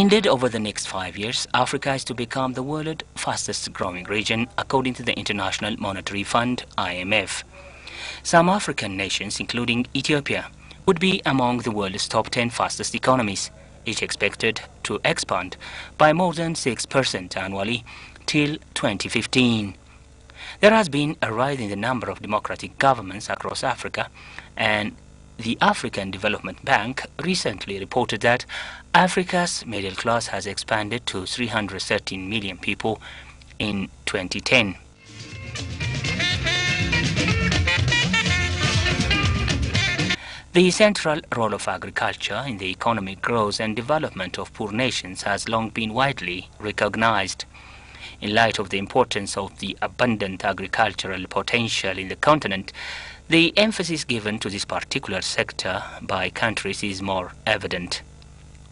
Indeed, over the next 5 years, Africa is to become the world's fastest growing region, according to the International Monetary Fund, IMF. Some African nations, including Ethiopia, would be among the world's top 10 fastest economies, each expected to expand by more than 6% annually till 2015. There has been a rise in the number of democratic governments across Africa, and the African Development Bank recently reported that Africa's middle class has expanded to 313 million people in 2010. The central role of agriculture in the economic growth and development of poor nations has long been widely recognized. In light of the importance of the abundant agricultural potential in the continent, the emphasis given to this particular sector by countries is more evident.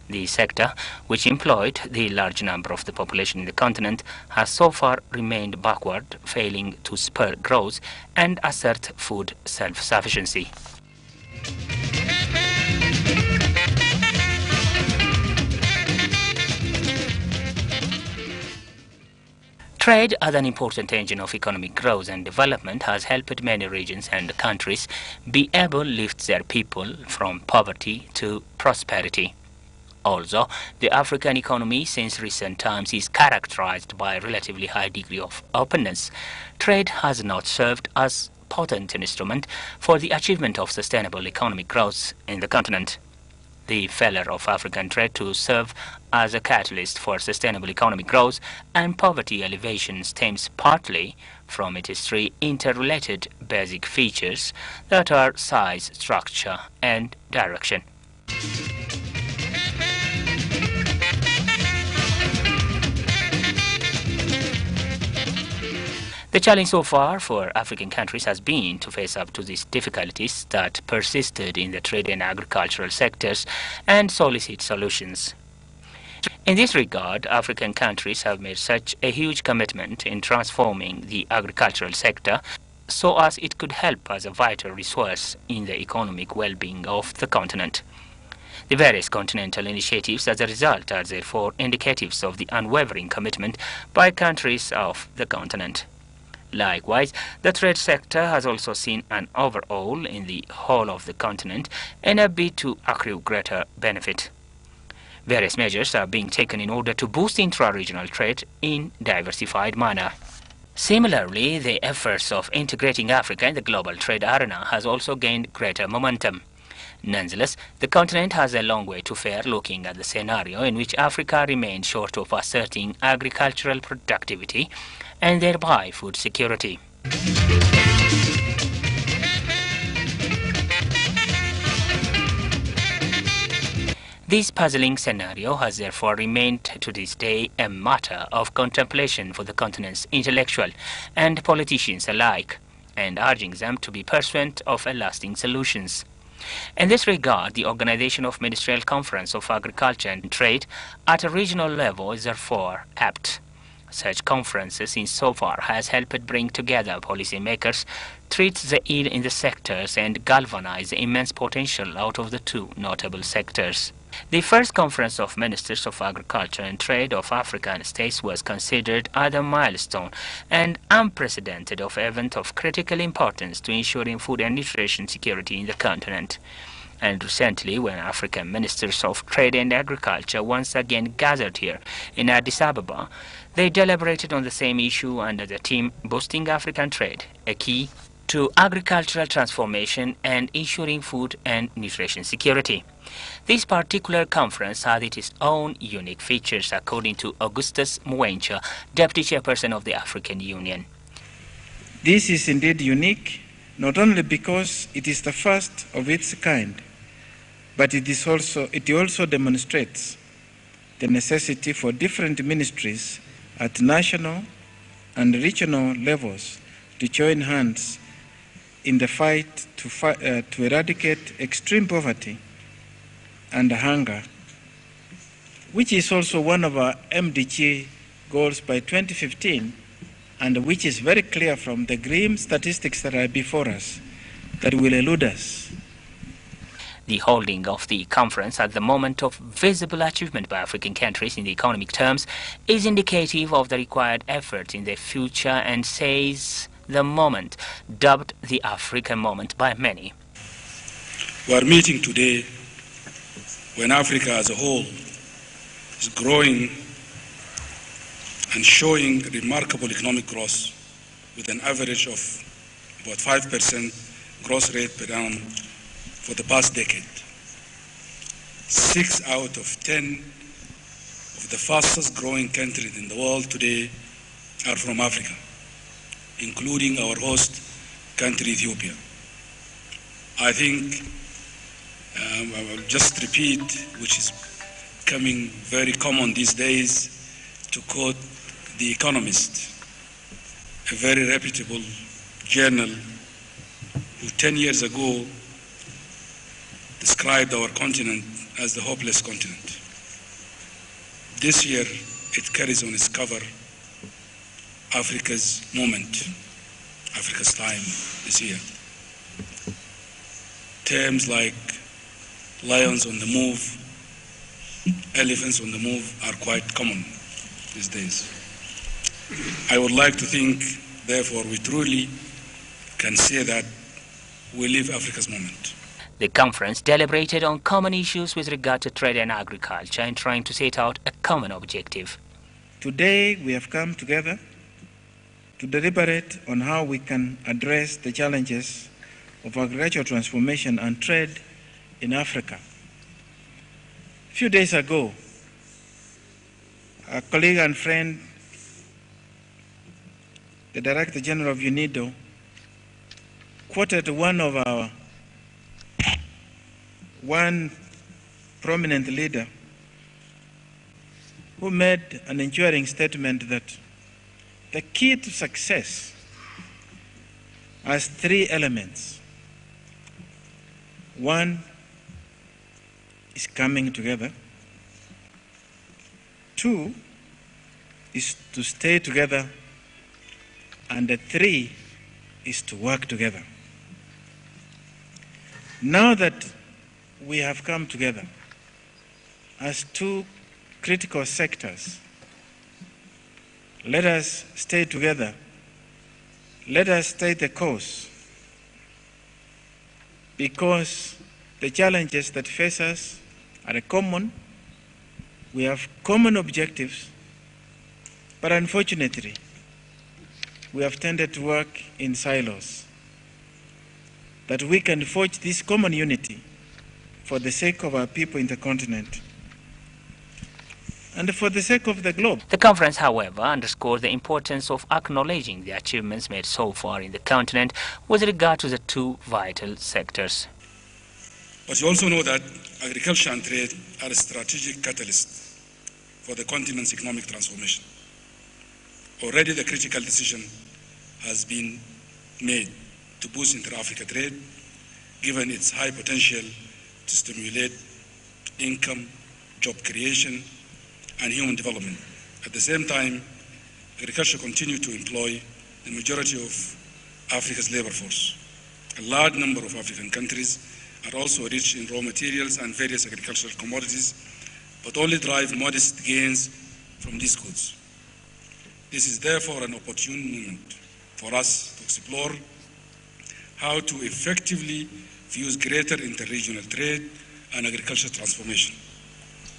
The sector, which employed the large number of the population in the continent, has so far remained backward, failing to spur growth and assert food self-sufficiency. Trade, as an important engine of economic growth and development, has helped many regions and countries be able to lift their people from poverty to prosperity. Also, the African economy since recent times is characterized by a relatively high degree of openness. Trade has not served as a potent instrument for the achievement of sustainable economic growth in the continent. The failure of African trade to serve as a catalyst for sustainable economic growth and poverty alleviation stems partly from its three interrelated basic features that are size, structure, and direction. The challenge so far for African countries has been to face up to these difficulties that persisted in the trade and agricultural sectors and solicit solutions. In this regard, African countries have made such a huge commitment in transforming the agricultural sector so as it could help as a vital resource in the economic well-being of the continent. The various continental initiatives as a result are therefore indicatives of the unwavering commitment by countries of the continent. Likewise, the trade sector has also seen an overhaul in the whole of the continent in a bid to accrue greater benefit. Various measures are being taken in order to boost intra-regional trade in diversified manner. Similarly, the efforts of integrating Africa in the global trade arena has also gained greater momentum. Nonetheless, the continent has a long way to fare looking at the scenario in which Africa remains short of asserting agricultural productivity and thereby food security. This puzzling scenario has therefore remained to this day a matter of contemplation for the continent's intellectual and politicians alike, and urging them to be pursuant of lasting solutions. In this regard, the organization of Ministerial Conference of Agriculture and Trade at a regional level is therefore apt. Such conferences insofar has helped bring together policymakers, treat the ill in the sectors, and galvanize the immense potential out of the two notable sectors. The first Conference of Ministers of Agriculture and Trade of African states was considered as a milestone and unprecedented event of critical importance to ensuring food and nutrition security in the continent. And recently, when African Ministers of Trade and Agriculture once again gathered here in Addis Ababa, they deliberated on the same issue under the theme Boosting African Trade, a key to agricultural transformation and ensuring food and nutrition security. This particular conference had its own unique features, according to Augustus Mwencha, Deputy Chairperson of the African Union. This is indeed unique, not only because it is the first of its kind, but it also demonstrates the necessity for different ministries at national and regional levels to join hands in the fight to eradicate extreme poverty and hunger, which is also one of our MDG goals by 2015, and which is very clear from the grim statistics that are before us that will elude us. The holding of the conference at the moment of visible achievement by African countries in the economic terms is indicative of the required effort in the future and says the moment, dubbed the African moment by many. We are meeting today when Africa as a whole is growing and showing remarkable economic growth with an average of about 5% growth rate per annum for the past decade. 6 out of 10 of the fastest growing countries in the world today are from Africa, including our host country, Ethiopia. I think I will just repeat, which is becoming very common these days, to quote The Economist, a very reputable journal who 10 years ago described our continent as the hopeless continent. This year, it carries on its cover Africa's moment, Africa's time this year. Terms like lions on the move, elephants on the move are quite common these days. I would like to think, therefore, we truly can say that we live Africa's moment. The conference deliberated on common issues with regard to trade and agriculture and trying to set out a common objective. Today we have come together to deliberate on how we can address the challenges of agricultural transformation and trade in Africa. A few days ago, a colleague and friend, the Director General of UNIDO, quoted one prominent leader who made an enduring statement that the key to success has 3 elements. One is coming together. 2 is to stay together. And the 3 is to work together. Now that we have come together as 2 critical sectors, let us stay together. Let us stay the course, because the challenges that face us are common. We have common objectives, but unfortunately, we have tended to work in silos. That we can forge this common unity for the sake of our people in the continent and for the sake of the globe. The conference, however, underscored the importance of acknowledging the achievements made so far in the continent with regard to the 2 vital sectors. But you also know that agriculture and trade are a strategic catalyst for the continent's economic transformation. Already the critical decision has been made to boost inter-Africa trade, given its high potential to stimulate income, job creation, and human development. At the same time, agriculture continues to employ the majority of Africa's labor force. A large number of African countries are also rich in raw materials and various agricultural commodities, but only drive modest gains from these goods. This is therefore an opportune moment for us to explore how to effectively fuse greater interregional trade and agricultural transformation.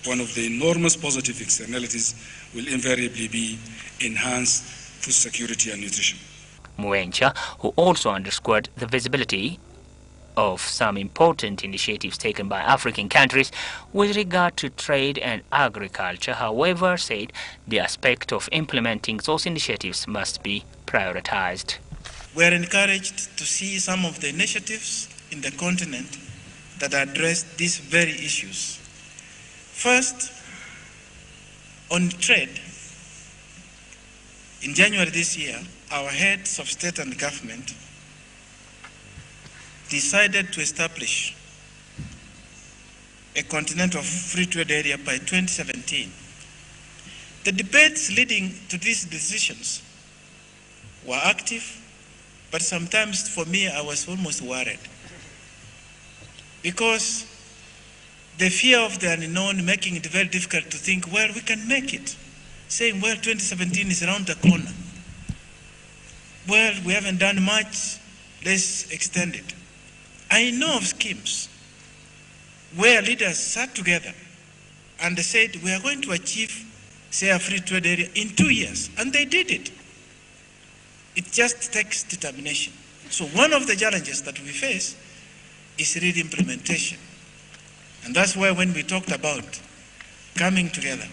One of the enormous positive externalities will invariably be enhanced food security and nutrition. Muencha, who also underscored the visibility of some important initiatives taken by African countries with regard to trade and agriculture, however, said the aspect of implementing those initiatives must be prioritized. We are encouraged to see some of the initiatives in the continent that address these very issues. First, on trade, in January this year, our heads of state and government decided to establish a continental free trade area by 2017. The debates leading to these decisions were active, but sometimes for me I was almost worried, because the fear of the unknown making it very difficult to think, well, we can make it. Saying, well, 2017 is around the corner. Well, we haven't done much, let's extend it. I know of schemes where leaders sat together and they said, we are going to achieve, say, a free trade area in 2 years. And they did it. It just takes determination. So one of the challenges that we face is really implementation. And that's why when we talked about coming together,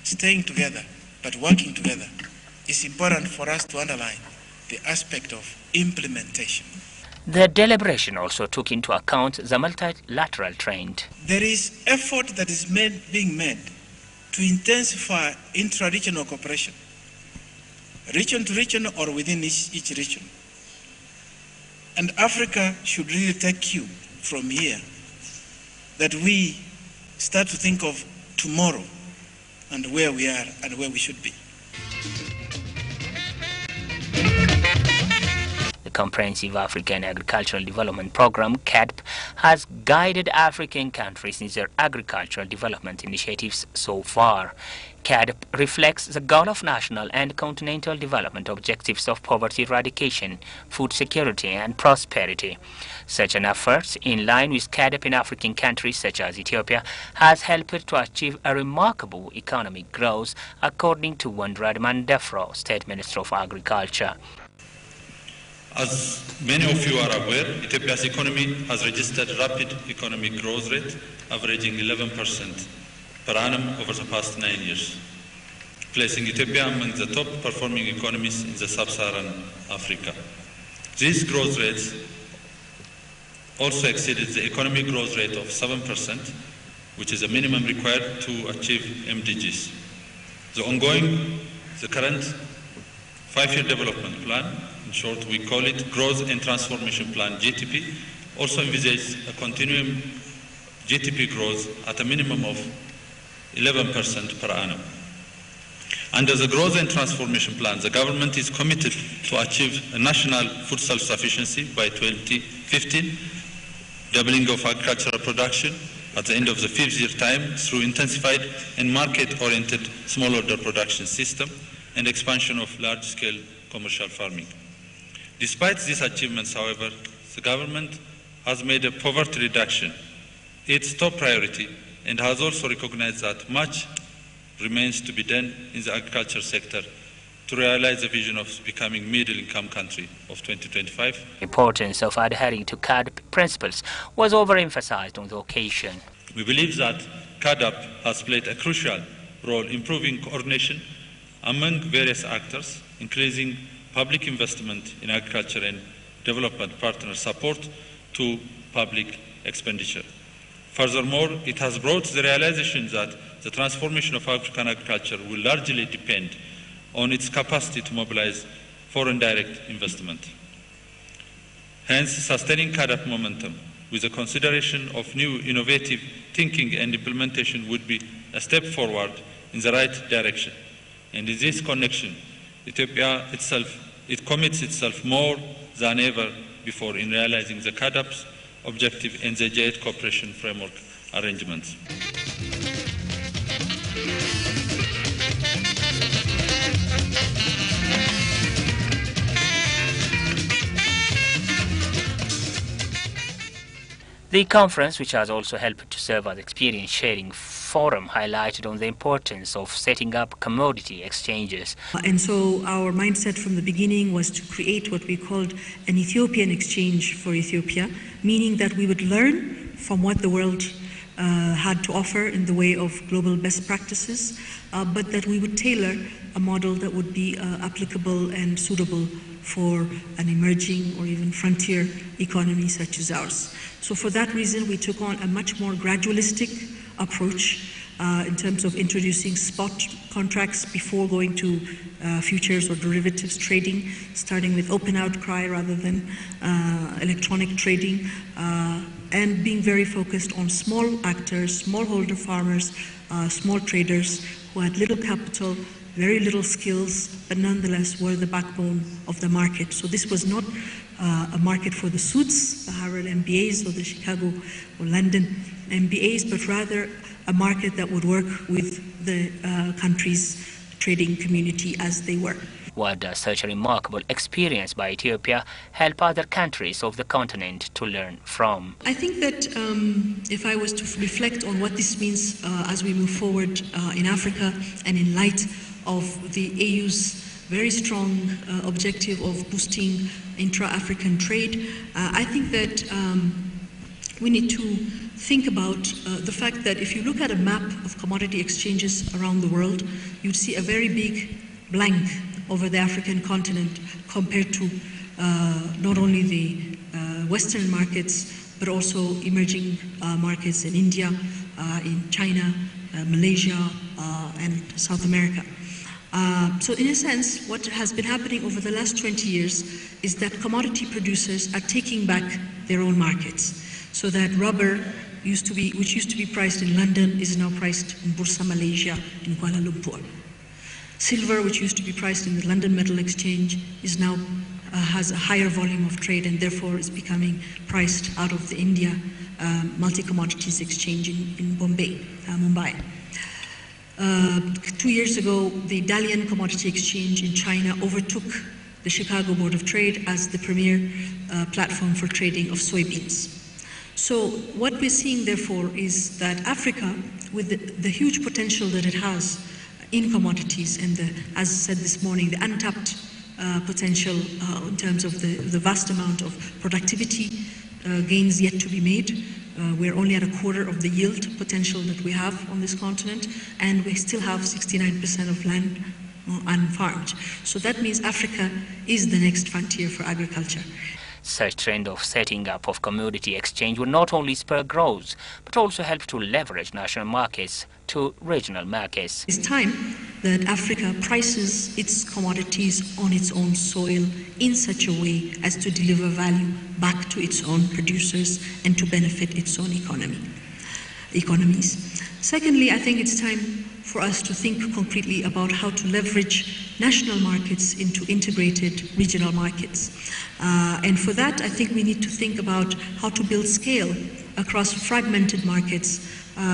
staying together, but working together, it's important for us to underline the aspect of implementation. The deliberation also took into account the multilateral trend. There is effort that is being made to intensify intra-regional cooperation, region to region or within each region. And Africa should really take cue from here, that we start to think of tomorrow and where we are and where we should be. The Comprehensive African Agricultural Development Program, CADP, has guided African countries in their agricultural development initiatives so far. CADP reflects the goal of national and continental development objectives of poverty eradication, food security and prosperity. Such an effort, in line with CADP in African countries such as Ethiopia, has helped to achieve a remarkable economic growth, according to Wandred Mandefro, State Minister of Agriculture. As many of you are aware, Ethiopia's economy has registered rapid economic growth rate, averaging 11% per annum over the past 9 years, placing Ethiopia among the top performing economies in the sub-Saharan Africa. These growth rates also exceeded the economic growth rate of 7%, which is a minimum required to achieve MDGs. The current 5-year development plan, in short we call it Growth and Transformation Plan, GTP, also envisages a continuum GTP growth at a minimum of 11% per annum. Under the Growth and Transformation Plan, the government is committed to achieve a national food self-sufficiency by 2015, doubling of agricultural production at the end of the 5th-year time through intensified and market-oriented smallholder production system and expansion of large-scale commercial farming. Despite these achievements, however, the government has made a poverty reduction its top priority and has also recognized that much remains to be done in the agriculture sector to realize the vision of becoming a middle-income country of 2025. The importance of adhering to CADP principles was overemphasized on the occasion. We believe that CADP has played a crucial role in improving coordination among various actors, increasing public investment in agriculture and development partner support to public expenditure. Furthermore, it has brought the realization that the transformation of African agriculture will largely depend on its capacity to mobilize foreign direct investment. Hence, sustaining CADP momentum with the consideration of new innovative thinking and implementation would be a step forward in the right direction. And in this connection, Ethiopia it commits itself more than ever before in realizing the CADP's objective and the J8 cooperation framework arrangements. The conference, which has also helped to serve as experience sharing forum, highlighted on the importance of setting up commodity exchanges. And so our mindset from the beginning was to create what we called an Ethiopian exchange for Ethiopia, meaning that we would learn from what the world had to offer in the way of global best practices, but that we would tailor a model that would be applicable and suitable for an emerging or even frontier economy such as ours. So for that reason, we took on a much more gradualistic approach in terms of introducing spot contracts before going to futures or derivatives trading, starting with open outcry rather than electronic trading, and being very focused on small actors, smallholder farmers, small traders who had little capital, very little skills, but nonetheless were the backbone of the market. So this was not a market for the suits, the Harvard MBAs or the Chicago or London MBAs, but rather a market that would work with the country's trading community as they were. What does such a remarkable experience by Ethiopia help other countries of the continent to learn from? I think that if I was to reflect on what this means as we move forward in Africa and in light of the AU's very strong objective of boosting intra-African trade, I think that we need to think about the fact that if you look at a map of commodity exchanges around the world, you'd see a very big blank over the African continent compared to not only the Western markets, but also emerging markets in India, in China, Malaysia, and South America. So in a sense, what has been happening over the last 20 years is that commodity producers are taking back their own markets. So that rubber, which used to be priced in London, is now priced in Bursa Malaysia in Kuala Lumpur. Silver, which used to be priced in the London Metal Exchange, is now has a higher volume of trade and therefore is becoming priced out of the India Multi-Commodities Exchange in Mumbai. 2 years ago, the Dalian Commodity Exchange in China overtook the Chicago Board of Trade as the premier platform for trading of soybeans. So what we're seeing, therefore, is that Africa, with the huge potential that it has in commodities and, as said this morning, the untapped potential in terms of the vast amount of productivity gains yet to be made. We're only at a quarter of the yield potential that we have on this continent, and we still have 69% of land unfarmed. So that means Africa is the next frontier for agriculture. Such trend of setting up of commodity exchange will not only spur growth, but also help to leverage national markets to regional markets. It's time that Africa prices its commodities on its own soil in such a way as to deliver value back to its own producers and to benefit its own economies. Secondly, I think it's time for us to think concretely about how to leverage national markets into integrated regional markets. And for that, I think we need to think about how to build scale across fragmented markets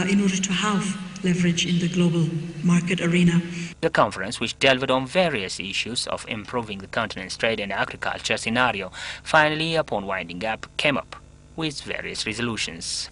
in order to have leverage in the global market arena. The conference, which delved on various issues of improving the continent's trade and agriculture scenario, finally, upon winding up, came up with various resolutions.